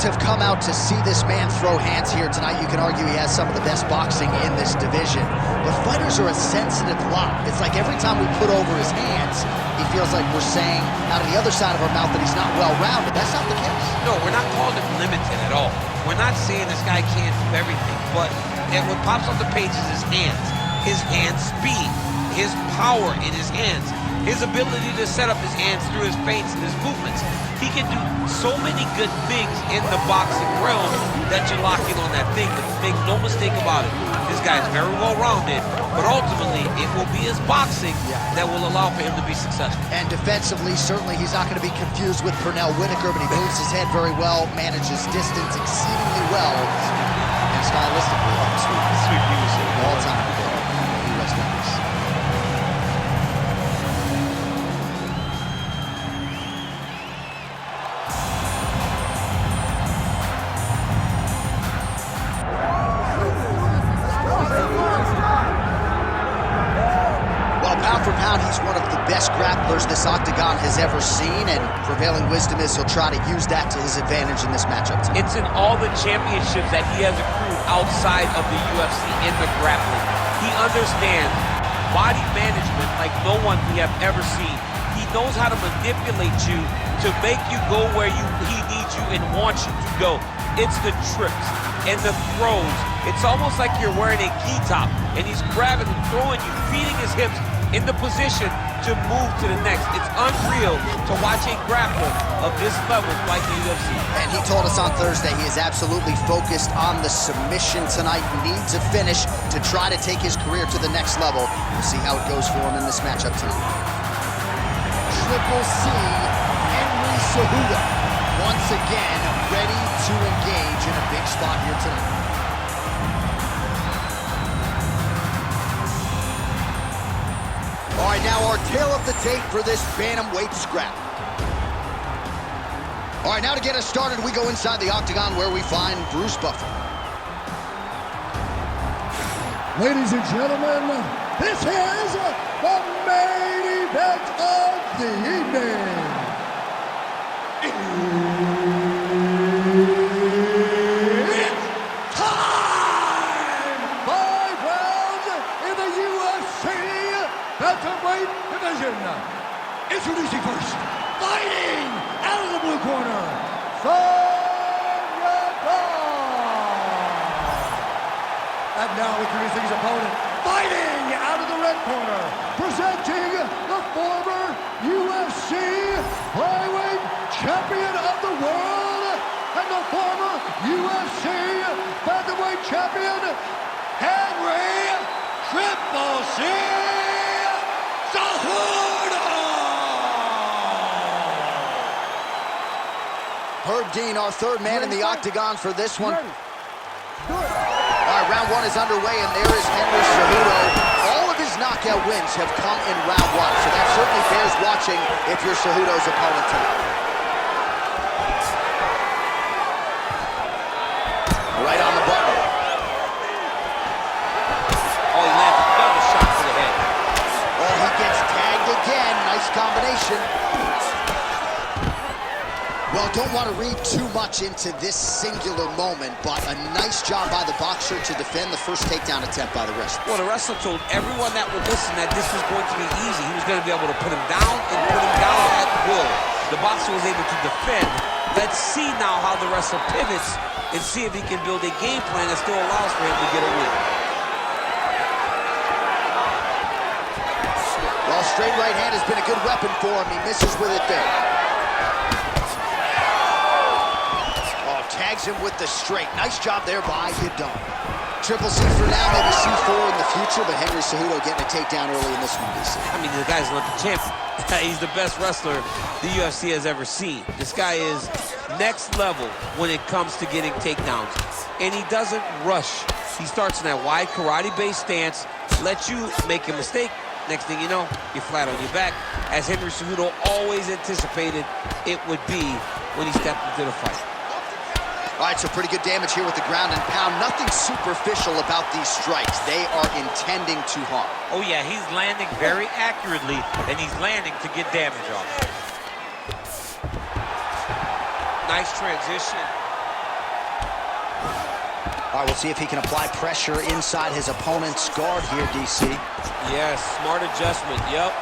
Crowds have come out to see this man throw hands here tonight. You can argue he has some of the best boxing in this division. But fighters are a sensitive lot. It's like every time we put over his hands, he feels like we're saying out of the other side of our mouth that he's not well-rounded. That's not the case. No, we're not calling him limited at all. We're not saying this guy can't do everything, but what pops off the page is his hand speed, his power in his hands, his ability to set up his hands through his feints and his movements. He can do so many good things in the boxing realm that you're locking on that thing. But make no mistake about it, this guy is very well-rounded, but ultimately it will be his boxing that will allow for him to be successful. And defensively, certainly he's not going to be confused with Pernell Whitaker, but he moves his head very well, manages distance exceedingly well, and stylistically, sweet music all time. Rest in peace. Pound for pound, he's one of the best grapplers this octagon has ever seen, and prevailing wisdom is he'll try to use that to his advantage in this matchup tonight. It's in all the championships that he has accrued outside of the UFC in the grappling. He understands body management like no one we have ever seen. He knows how to manipulate you to make you go where he needs you and wants you to go. It's the trips and the throws. It's almost like you're wearing a gi top, and he's grabbing and throwing you, feeding his hips in the position to move to the next. It's unreal to watch a grappler of this level fight the UFC. And he told us on Thursday he is absolutely focused on the submission tonight, needs a finish to try to take his career to the next level. We'll see how it goes for him in this matchup tonight. Triple C, Henry Cejudo, once again ready to engage in a big spot here tonight. All right, now our tale of the tape for this bantamweight scrap. All right, now to get us started, we go inside the octagon where we find Bruce Buffer. Ladies and gentlemen, this is the main event of the evening. It's time! 5 rounds in the UFC Bantamweight division. Introducing first, fighting out of the blue corner, Song Yadong. And now introducing his opponent, fighting out of the red corner, presenting the former UFC flyweight champion of the world and the former UFC Bantamweight champion, Henry Triple C Cejudo! Herb Dean, our third man in the octagon for this one. All right, round one is underway, and there is Henry Cejudo. All of his knockout wins have come in round one, so that certainly bears watching if you're Cejudo's opponent tonight. Right on the button. Oh, he lands another shot to the head. Oh, he gets tagged again. Nice combination. Well, don't want to read too much into this singular moment, but a nice job by the boxer to defend the first takedown attempt by the wrestler. Well, the wrestler told everyone that would listen that this was going to be easy. He was going to be able to put him down and put him down at will. The boxer was able to defend. Let's see now how the wrestler pivots and see if he can build a game plan that still allows for him to get a win. Well, straight right hand has been a good weapon for him. He misses with it there. Tags him with the straight. Nice job there by Yadong. Triple C for now, maybe C4 in the future, but Henry Cejudo getting a takedown early in this one, DC. I mean, the guy's Olympic champion. He's the best wrestler the UFC has ever seen. This guy is next level when it comes to getting takedowns. And he doesn't rush. He starts in that wide karate-based stance, lets you make a mistake. Next thing you know, you're flat on your back, as Henry Cejudo always anticipated it would be when he stepped into the fight. All right, so pretty good damage here with the ground and pound. Nothing superficial about these strikes. They are intending to harm. Oh, yeah, he's landing very accurately, and he's landing to get damage off. Nice transition. All right, we'll see if he can apply pressure inside his opponent's guard here, DC. Yes, smart adjustment, yep.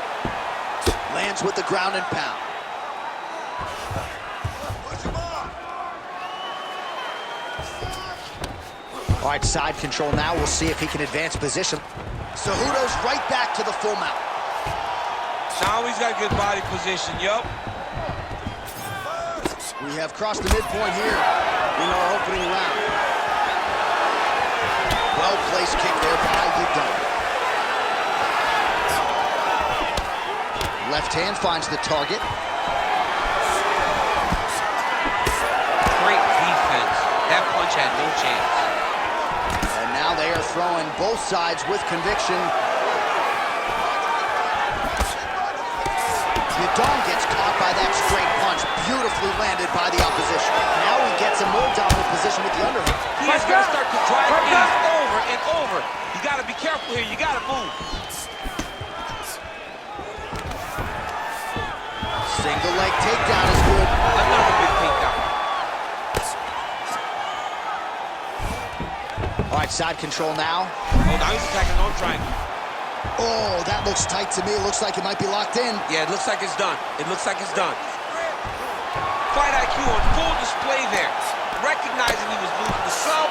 Lands with the ground and pound. All right, side control now. We'll see if he can advance position. Cejudo's right back to the full mount. Now he's got good body position, yup. We have crossed the midpoint here in our opening round. Well-placed kick there by Yadong. Left hand finds the target. Great defense. That punch had no chance. And now they are throwing both sides with conviction. Yadong gets caught by that straight punch, beautifully landed by the opposition. Now he gets a more dominant position with the underhook. He is going to start to drive things over and over. You got to be careful here. You got to move. Single leg takedown is good. Another big takedown. All right, side control now. Oh, now he's attacking no triangle. Oh, that looks tight to me. It looks like it might be locked in. Yeah, it looks like it's done. It looks like it's done. Fight IQ on full display there. Recognizing he was losing the sub,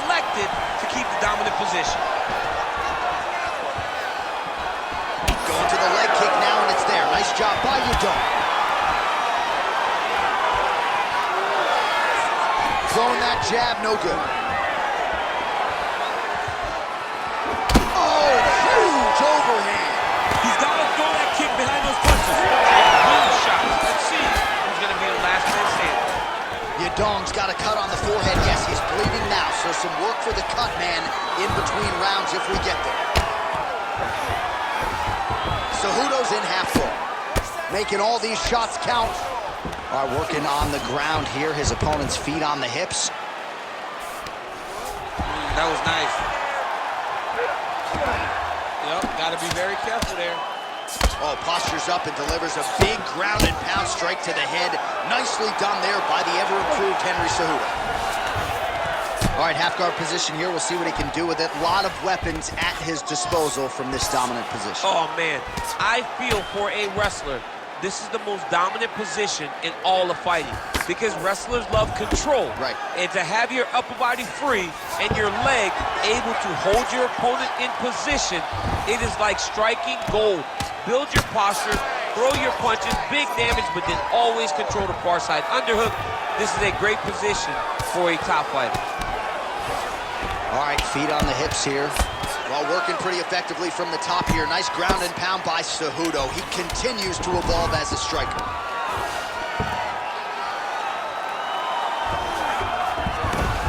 elected to keep the dominant position. Going to the leg kick now, and it's there. Nice job by Yadong. Throwing that jab, no good. Oh, huge overhand. He's got to throw that kick behind those punches. Boom shot. Let's see who's going to be the last man standing. Yadong's got a cut on the forehead. Yes, he's bleeding now, so some work for the cut man in between rounds if we get there. Cejudo's in half full, making all these shots count. All right, working on the ground here. His opponent's feet on the hips. That was nice. Yep, got to be very careful there. Oh, postures up and delivers a big ground and pound strike to the head. Nicely done there by the ever-improved Henry Cejudo. All right, half guard position here. We'll see what he can do with it. A lot of weapons at his disposal from this dominant position. Oh, man. I feel for a wrestler, this is the most dominant position in all of fighting because wrestlers love control. Right. And to have your upper body free and your leg able to hold your opponent in position, it is like striking gold. Build your posture, throw your punches, big damage, but then always control the far side underhook. This is a great position for a top fighter. All right, feet on the hips here. Well, working pretty effectively from the top here. Nice ground and pound by Cejudo. He continues to evolve as a striker.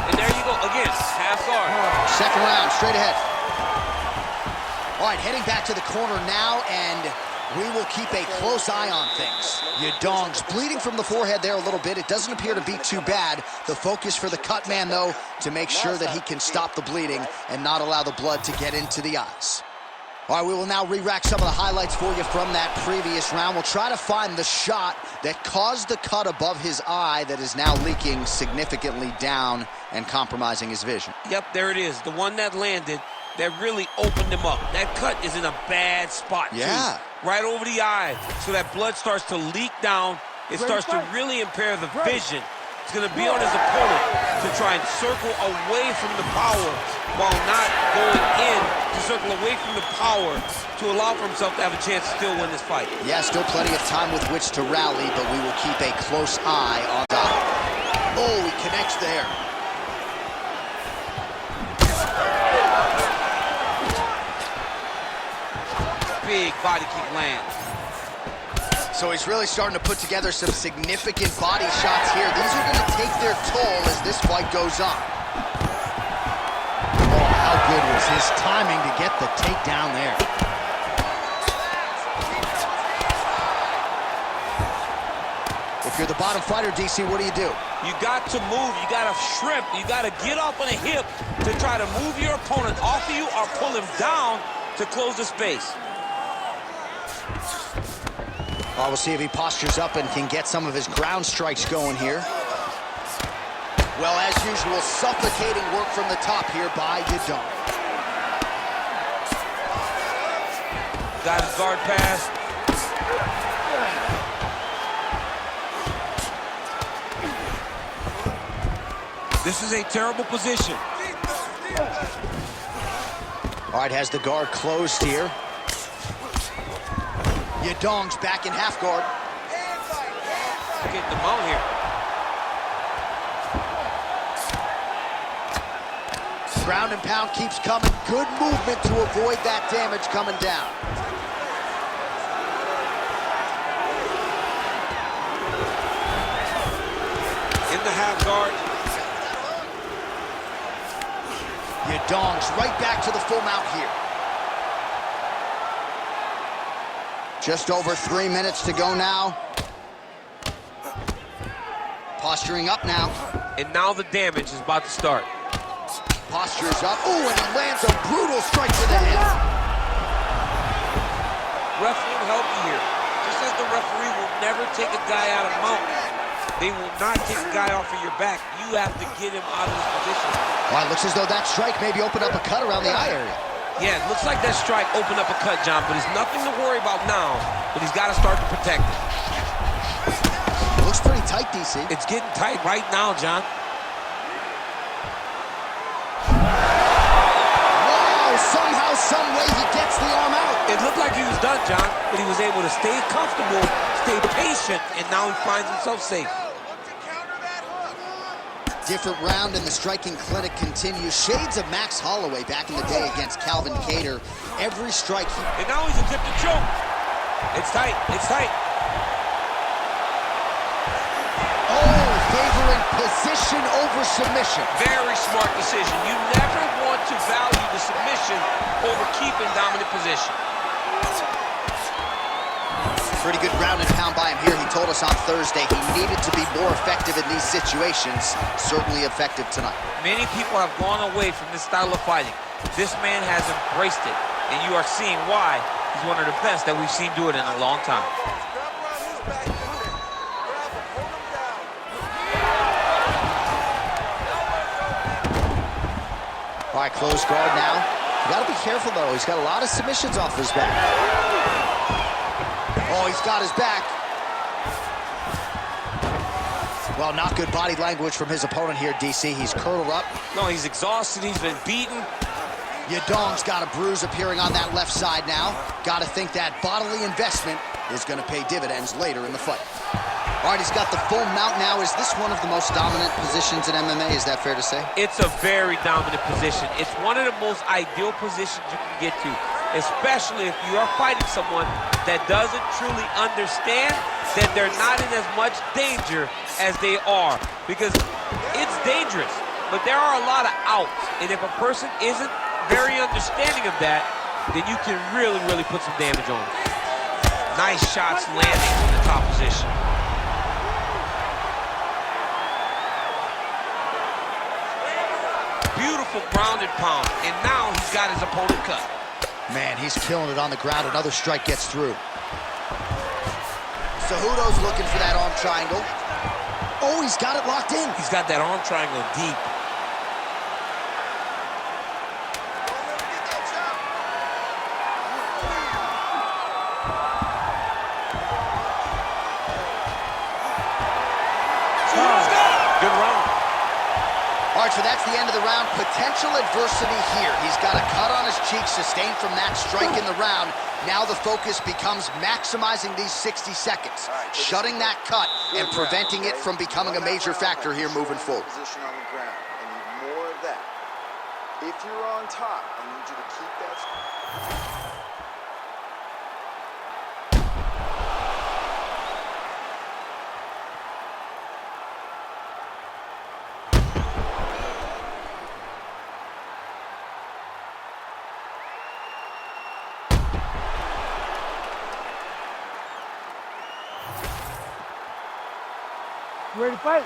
And there you go, again, half guard. Second round, straight ahead. All right, heading back to the corner now, and we will keep a close eye on things. Yadong's bleeding from the forehead there a little bit. It doesn't appear to be too bad. The focus for the cut man, though, to make sure that he can stop the bleeding and not allow the blood to get into the eyes. All right, we will now re-rack some of the highlights for you from that previous round. We'll try to find the shot that caused the cut above his eye that is now leaking significantly down and compromising his vision. Yep, there it is. The one that landed that really opened him up. That cut is in a bad spot, too. Right over the eye. So that blood starts to leak down. It starts to really impair the vision. It's going to be on his opponent to try and circle away from the power while not going in to circle away from the power to allow for himself to have a chance to still win this fight. Yeah, still plenty of time with which to rally, but we will keep a close eye on that. Oh, he connects there. Big body kick land. So he's really starting to put together some significant body shots here. These are going to take their toll as this fight goes on. Oh, how good was his timing to get the takedown there. If you're the bottom fighter, DC, what do? You got to move. You got to shrimp. You got to get off on a hip to try to move your opponent off of you or pull him down to close the space. We'll see if he postures up and can get some of his ground strikes going here. Well, as usual, suffocating work from the top here by Yadong. Got his guard pass. This is a terrible position. All right, has the guard closed here. Yadong's back in half guard. Getting the mount here. Ground and pound keeps coming. Good movement to avoid that damage coming down. In the half guard. Yadong's right back to the full mount here. Just over 3 minutes to go now. Posturing up now. And now the damage is about to start. Postures up. Ooh, and he lands a brutal strike to the head. Ref will help you here. Just as the referee will never take a guy out of mount, they will not take a guy off of your back. You have to get him out of this position. Well, it looks as though that strike maybe opened up a cut around the eye area. Yeah, it looks like that strike opened up a cut, John, but it's nothing to worry about now, but he's got to start to protect it. It looks pretty tight, DC. It's getting tight right now, John. Wow, somehow, some way he gets the arm out. It looked like he was done, John, but he was able to stay comfortable, stay patient, and now he finds himself safe. Different round and the striking clinic continues. Shades of Max Holloway back in the day against Calvin Kattar. Every strike he... And now he's attempting to choke. It's tight, it's tight. Oh, favoring position over submission. Very smart decision. You never want to value the submission over keeping dominant position. Pretty good ground and pound by him here. He told us on Thursday he needed to be more effective in these situations. Certainly effective tonight. Many people have gone away from this style of fighting. This man has embraced it, and you are seeing why he's one of the best that we've seen do it in a long time. All right, close guard now. You gotta be careful though. He's got a lot of submissions off his back. Oh, he's got his back. Well, not good body language from his opponent here, DC. He's curled up. No, he's exhausted. He's been beaten. Yadong's got a bruise appearing on that left side now. Got to think that bodily investment is going to pay dividends later in the fight. All right, he's got the full mount now. Is this one of the most dominant positions in MMA? Is that fair to say? It's a very dominant position. It's one of the most ideal positions you can get to, especially if you are fighting someone that doesn't truly understand that they're not in as much danger as they are, because it's dangerous, but there are a lot of outs, and if a person isn't very understanding of that, then you can really, really put some damage on them. Nice shots landing from the top position. Beautiful ground and pound, and now he's got his opponent cut. Man, he's killing it on the ground. Another strike gets through. Cejudo's looking for that arm triangle. Oh, he's got it locked in. He's got that arm triangle deep. Good round. All right, so that's the end of the round. Potential adversity here. He's got a cut on his cheek sustained from that strike in the round. Now the focus becomes maximizing these 60 seconds, shutting that cut and preventing it from becoming a major factor here moving forward. Position on the ground. I need more of that. If you're on top, I need you to keep that. You ready to fight?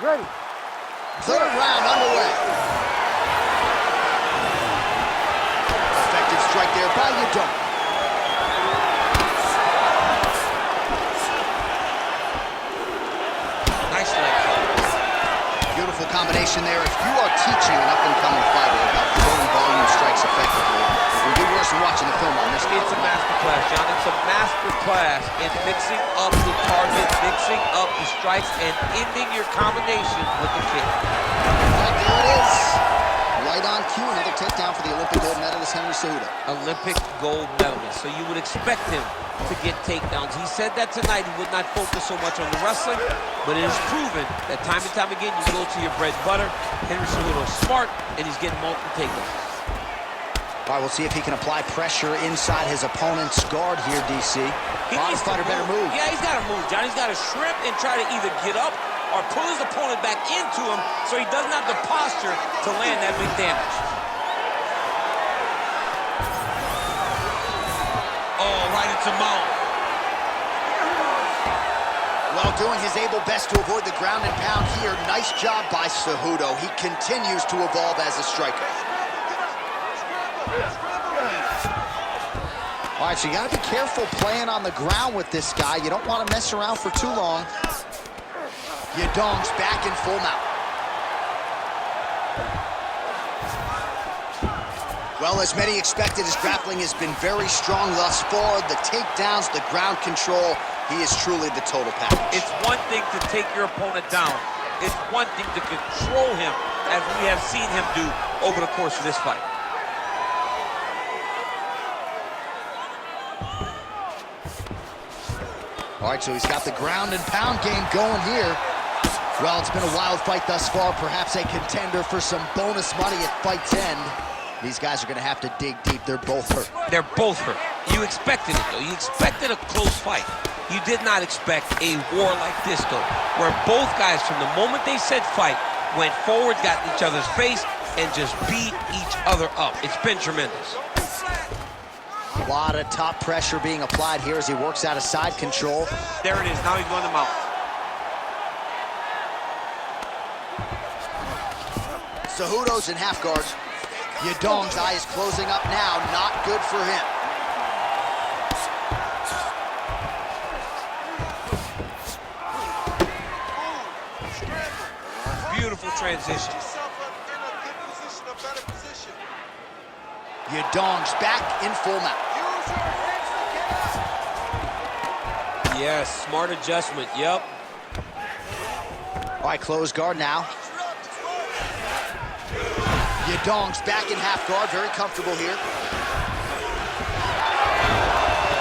Ready. Third round underway. Effective strike there by Yadong. Nice leg. Beautiful Beautiful combination there. If you are teaching an up-and-coming fighter about throwing volume strikes effectively, it would be worse than watching the film on this. It's a masterclass, John. It's a masterclass in mixing up the target, mixing up the strikes, and ending your combination with the kick. Right, there it is. Right on cue, another takedown for the Olympic gold medalist, Henry Cejudo. Olympic gold medalist, so you would expect him to get takedowns. He said that tonight he would not focus so much on the wrestling, but it is proven that time and time again, you go to your bread and butter. Henry Cejudo is smart, and he's getting multiple takedowns. All right, we'll see if he can apply pressure inside his opponent's guard here, DC. Bottom fighter better move. Yeah, he's got to move, John. He's got to shrimp and try to either get up or pull his opponent back into him so he doesn't have the posture to land that big damage. Oh, right into mount. Well, doing his able best to avoid the ground and pound here. Nice job by Cejudo. He continues to evolve as a striker. All right, so you got to be careful playing on the ground with this guy. You don't want to mess around for too long. Yadong's back in full mount. Well, as many expected, his grappling has been very strong thus far. The takedowns, the ground control, he is truly the total package. It's one thing to take your opponent down. It's one thing to control him, as we have seen him do over the course of this fight. All right, so he's got the ground and pound game going here. Well, it's been a wild fight thus far, perhaps a contender for some bonus money at fight's end. These guys are going to have to dig deep. They're both hurt. They're both hurt. You expected it, though. You expected a close fight. You did not expect a war like this, though, where both guys, from the moment they said fight, went forward, got in each other's face, and just beat each other up. It's been tremendous. A lot of top pressure being applied here as he works out of side control. There it is. Now he's going to mount. Cejudo's in half guard. Yadong's eye is closing up now. Not good for him. Beautiful transition. Yadong's back in full mount. Yes, smart adjustment. Yep. All right, close guard now. Yadong's back in half guard, very comfortable here.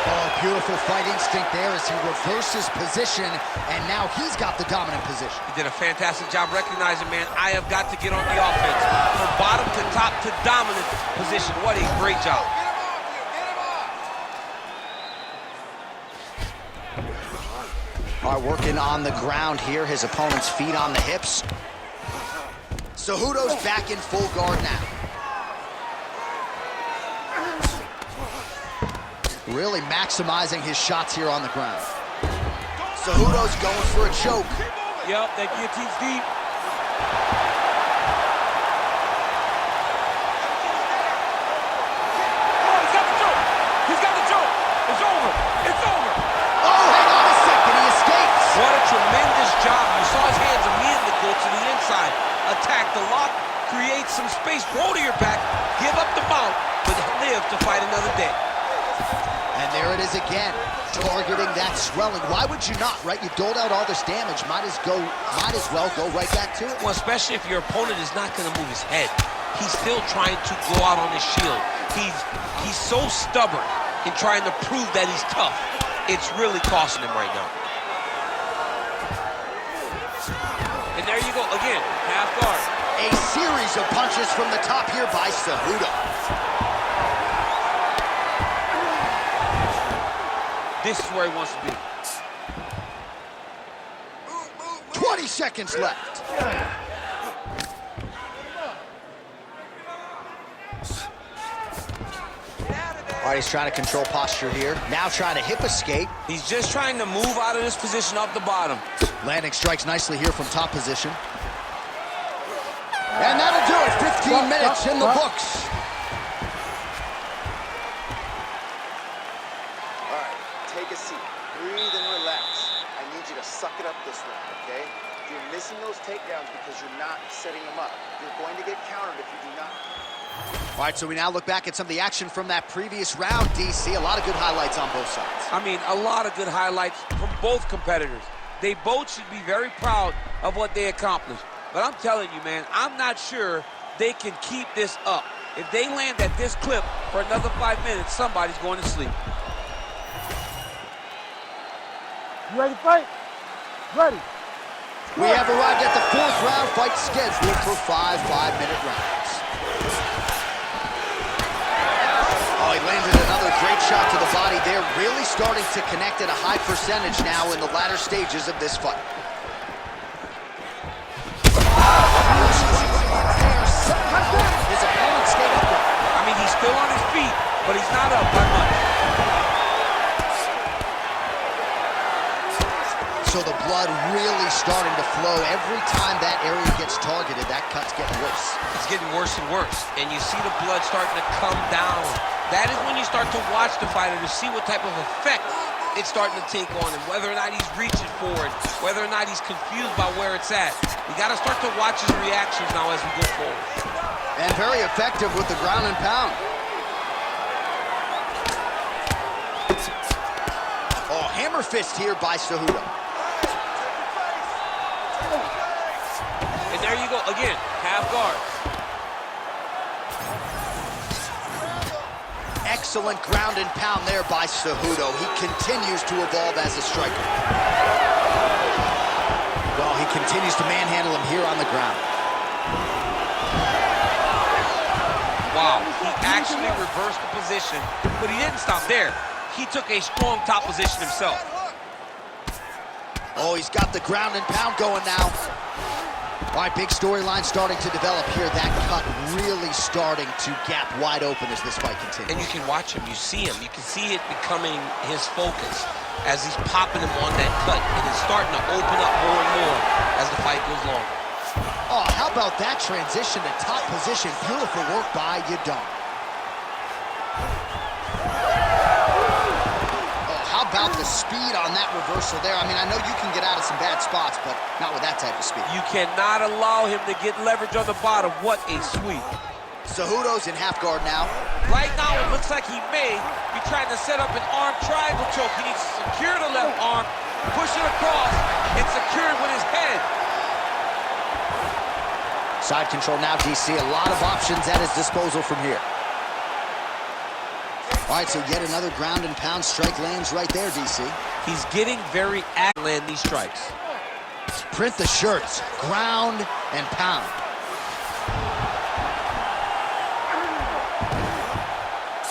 Oh, beautiful fight instinct there as he reverses position, and now he's got the dominant position. He did a fantastic job recognizing, man, I have got to get on the offense. From bottom to top to dominant position. What a great job. All right, working on the ground here. His opponent's feet on the hips. Cejudo's back in full guard now. Really maximizing his shots here on the ground. Cejudo's going for a choke. Yep, that guillotine's deep. Oh, he's got the choke. He's got the choke. It's over. It's over. Oh, hang on a second. He escapes. What a tremendous job. You saw his hands immediately go to the inside. Attack the lock, create some space, roll to your back, give up the mount, but live to fight another day. And there it is again, targeting that swelling. Why would you not, right? You doled out all this damage, might as well go right back to it. Well, especially if your opponent is not going to move his head. He's still trying to go out on his shield. He's so stubborn in trying to prove that he's tough. It's really costing him right now. And there you go, again, half guard. A series of punches from the top here by Cejudo. This is where he wants to be. 20 seconds left. All right, he's trying to control posture here. Now trying to hip escape. He's just trying to move out of this position off the bottom. Landing strikes nicely here from top position. And that'll do it. 15 minutes in the books. All right, take a seat. Breathe and relax. I need you to suck it up this round, okay? You're missing those takedowns because you're not setting them up. You're going to get countered if you do not. All right, so we now look back at some of the action from that previous round, DC. A lot of good highlights on both sides. I mean, a lot of good highlights from both competitors. They both should be very proud of what they accomplished. But I'm telling you, man, I'm not sure they can keep this up. If they land at this clip for another 5 minutes, somebody's going to sleep. You ready to fight? Ready. We have arrived at the 4th round fight scheduled for 5 5-minute rounds. Oh, he landed another great shot to the body there, really starting to connect at a high percentage now in the latter stages of this fight. His opponent stayed upright. I mean, he's still on his feet, but he's not up by much. So the blood really starting to flow. Every time that area gets targeted, that cut's getting worse. It's getting worse and worse, and you see the blood starting to come down. That is when you start to watch the fighter to see what type of effect it's starting to take on him, whether or not he's reaching for it, whether or not he's confused by where it's at. We got to start to watch his reactions now as we go forward. And very effective with the ground and pound. Oh, hammer fist here by Cejudo. And there you go, again, half guard. Excellent ground and pound there by Cejudo. He continues to evolve as a striker. Well, he continues to manhandle him here on the ground. Wow, he actually reversed the position, but he didn't stop there. He took a strong top position himself. Oh, he's got the ground and pound going now. All right, big storyline starting to develop here. That cut really starting to gap wide open as this fight continues. And you can watch him, you see him. You can see it becoming his focus as he's popping him on that cut. And it's starting to open up more and more as the fight goes long. Oh, how about that transition to top position? Beautiful work by Yadong. How about the speed on that reversal there? I mean, I know you can get out of some bad spots, but not with that type of speed. You cannot allow him to get leverage on the bottom. What a sweep. Cejudo's in half guard now. Right now, it looks like he may be trying to set up an arm triangle choke. He needs to secure the left arm, push it across, and secure it with his head. Side control now, DC. A lot of options at his disposal from here. All right, so yet another ground and pound strike lands right there, DC. He's getting very active land these strikes. Print the shirts, ground and pound.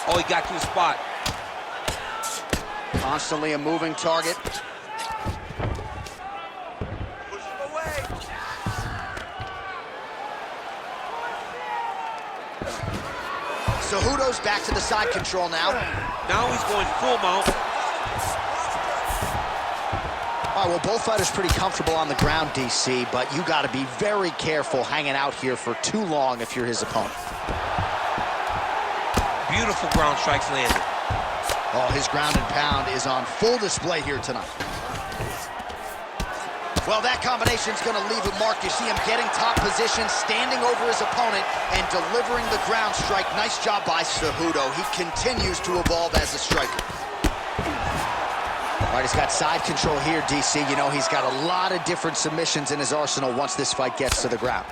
Oh, he got to the spot. Constantly a moving target. Cejudo's back to the side control now. Now he's going full mount. All right, well, both fighters pretty comfortable on the ground, DC, but you got to be very careful hanging out here for too long if you're his opponent. Beautiful ground strikes landed. Oh, his ground and pound is on full display here tonight. Well, that combination's going to leave a mark. You see him getting top position, standing over his opponent, and delivering the ground strike. Nice job by Cejudo. He continues to evolve as a striker. All right, he's got side control here, DC. You know, he's got a lot of different submissions in his arsenal once this fight gets to the ground.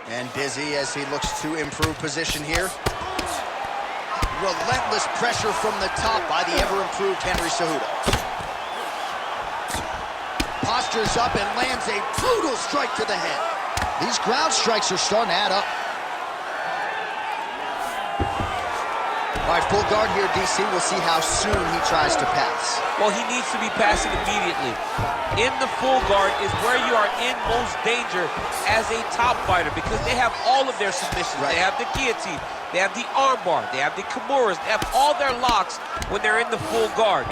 And busy as he looks to improve position here. Relentless pressure from the top by the ever-improved Henry Cejudo. Postures up and lands a brutal strike to the head. These ground strikes are starting to add up. All right, full guard here, DC. We'll see how soon he tries to pass. Well, he needs to be passing immediately. In the full guard is where you are in most danger as a top fighter because they have all of their submissions. Right. They have the guillotine, they have the armbar, they have the kimuras, they have all their locks when they're in the full guard.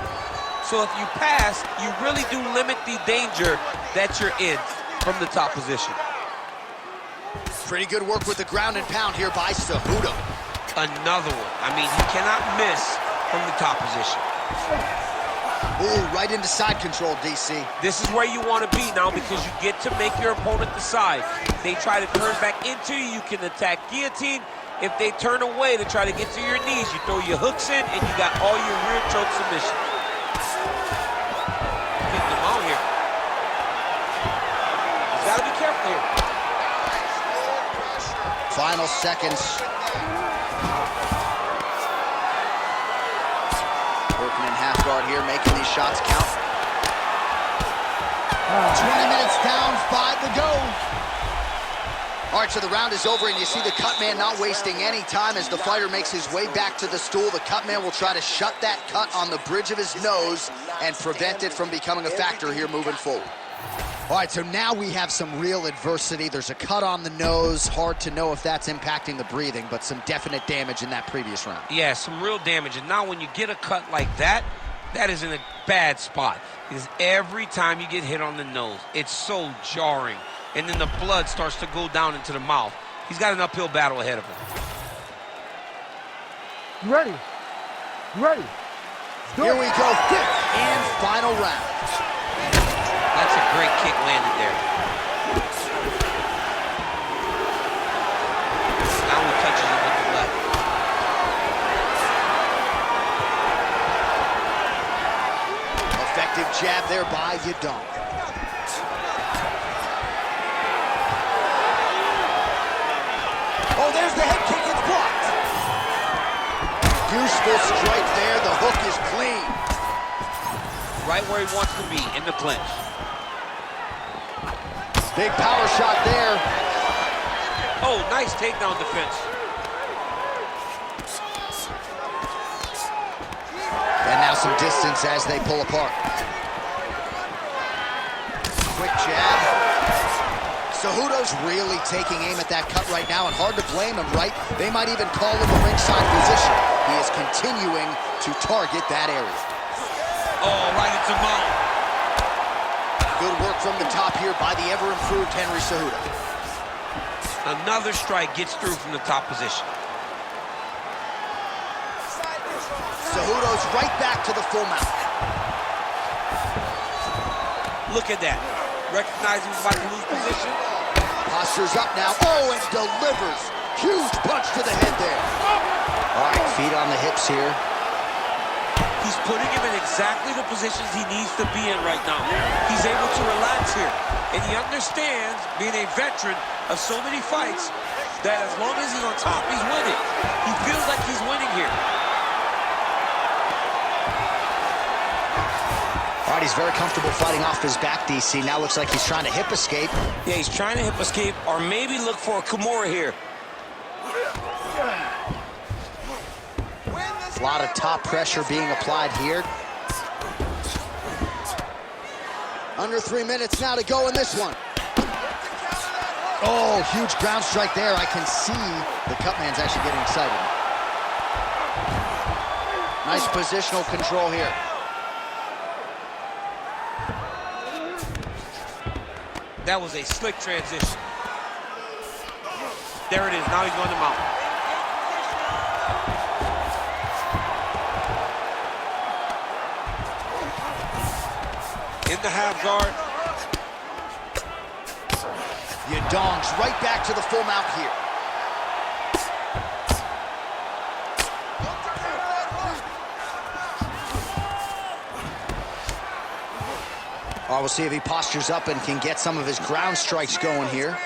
So if you pass, you really do limit the danger that you're in from the top position. Pretty good work with the ground and pound here by Cejudo. Another one. I mean, he cannot miss from the top position. Ooh, right into side control, DC. This is where you want to be now because you get to make your opponent decide. They try to turn back into you, you can attack guillotine. If they turn away to try to get to your knees, you throw your hooks in and you got all your rear choke submission. Keep them out here. He's got to be careful here. Final seconds. Working in half guard here, making these shots count. 20 minutes down, 5 to go. All right, so the round is over, and you see the cut man not wasting any time as the fighter makes his way back to the stool. The cut man will try to shut that cut on the bridge of his nose and prevent it from becoming a factor here moving forward. All right, so now we have some real adversity. There's a cut on the nose. Hard to know if that's impacting the breathing, but some definite damage in that previous round. Yeah, some real damage. And now when you get a cut like that, that is in a bad spot. Because every time you get hit on the nose, it's so jarring. And then the blood starts to go down into the mouth. He's got an uphill battle ahead of him. You ready? You ready? Here we go, fifth and final round. That's a great kick landed there. Now he touches him with the left. Effective jab there by Yadong. Oh, there's the head kick, it's blocked. Useful strike there, the hook is clean. Right where he wants to be, in the clinch. Big power shot there. Oh, nice takedown defense. And now some distance as they pull apart. Quick jab. Cejudo's really taking aim at that cut right now, and hard to blame him, right? They might even call him a ringside position. He is continuing to target that area. Oh, right into mount. Good work from the top here by the ever-improved Henry Cejudo. Another strike gets through from the top position. Cejudo's right back to the full mount. Look at that. Recognizing he's about to lose position. Posture's up now. Oh, and delivers. Huge punch to the head there. All right, feet on the hips here. He's putting him in exactly the positions he needs to be in right now. He's able to relax here. And he understands, being a veteran of so many fights, that as long as he's on top, he's winning. He feels like he's winning here. All right, he's very comfortable fighting off his back, DC. Now looks like he's trying to hip escape. Yeah, he's trying to hip escape or maybe look for a Kimura here. A lot of top pressure being applied here. Under 3 minutes now to go in this one. Oh, huge ground strike there. I can see the cut man's actually getting excited. Nice positional control here. That was a slick transition. There it is. Now he's going to mount. In the half guard. Yadong's right back to the full mount here. Oh, we'll see if he postures up and can get some of his ground strikes going here.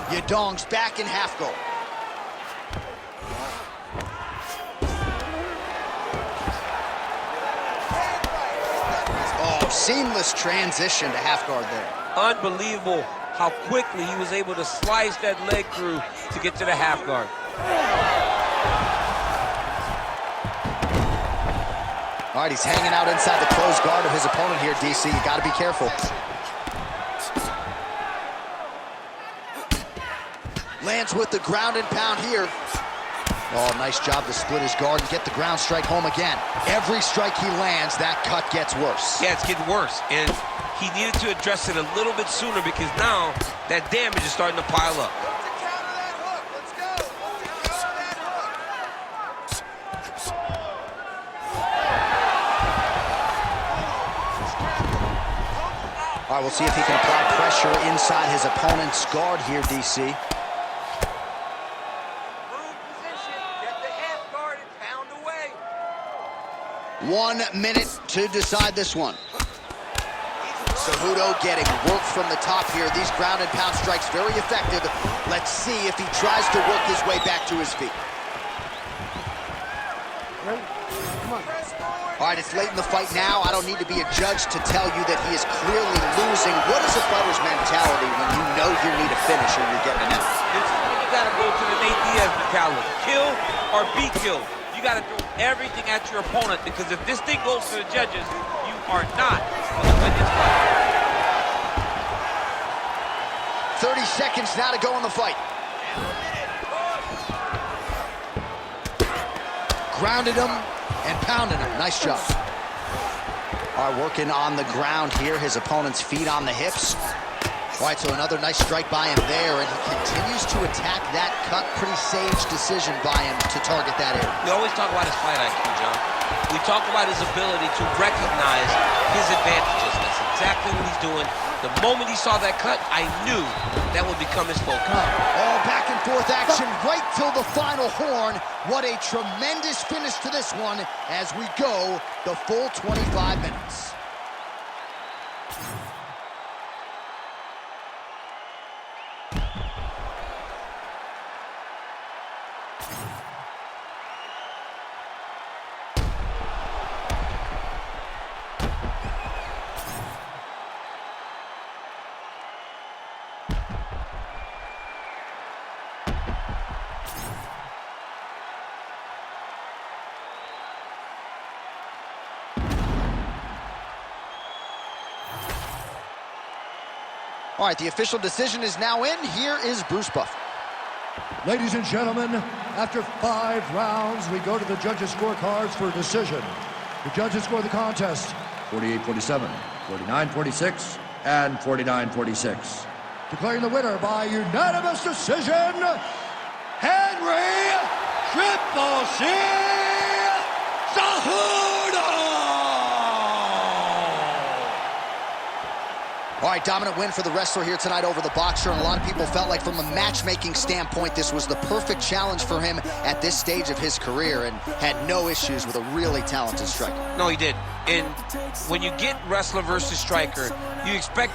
Yadong's back in half guard. Oh, seamless transition to half guard there. Unbelievable how quickly he was able to slice that leg through to get to the half guard. All right, he's hanging out inside the closed guard of his opponent here, DC. You got to be careful. Lands with the ground and pound here. Oh, nice job to split his guard and get the ground strike home again. Every strike he lands, that cut gets worse. Yeah, it's getting worse. And he needed to address it a little bit sooner because now that damage is starting to pile up. All right, we'll see if he can apply pressure inside his opponent's guard here, DC. Move position, get the half guard and pound away. 1 minute to decide this one. Cejudo getting work from the top here. These ground and pound strikes very effective. Let's see if he tries to work his way back to his feet. Ready? Come on. All right, it's late in the fight now. I don't need to be a judge to tell you that he is clearly losing. What is a fighter's mentality when you know you need a finish or you're getting out? This is when you gotta go to the Nate Diaz mentality. Kill or be killed. You gotta throw everything at your opponent, because if this thing goes to the judges, you are not gonna win this fight. 30 seconds now to go in the fight. Grounded him and pounded him. Nice job. All right, working on the ground here. His opponent's feet on the hips. All right, so another nice strike by him there, and he continues to attack that cut. Pretty sage decision by him to target that area. We always talk about his fight IQ, John. We talk about his ability to recognize his advantages. That's exactly what he's doing. The moment he saw that cut, I knew that would become his focus. All back and forth action right till the final horn. What a tremendous finish to this one as we go the full 25 minutes. All right, the official decision is now in. Here is Bruce Buffer. Ladies and gentlemen, after 5 rounds, we go to the judges' scorecards for a decision. The judges score the contest 48-47, 49-46, and 49-46. Declaring the winner by unanimous decision, Henry Cejudo! All right, dominant win for the wrestler here tonight over the boxer, and a lot of people felt like from a matchmaking standpoint, this was the perfect challenge for him at this stage of his career, and had no issues with a really talented striker. No, he did. And when you get wrestler versus striker, you expect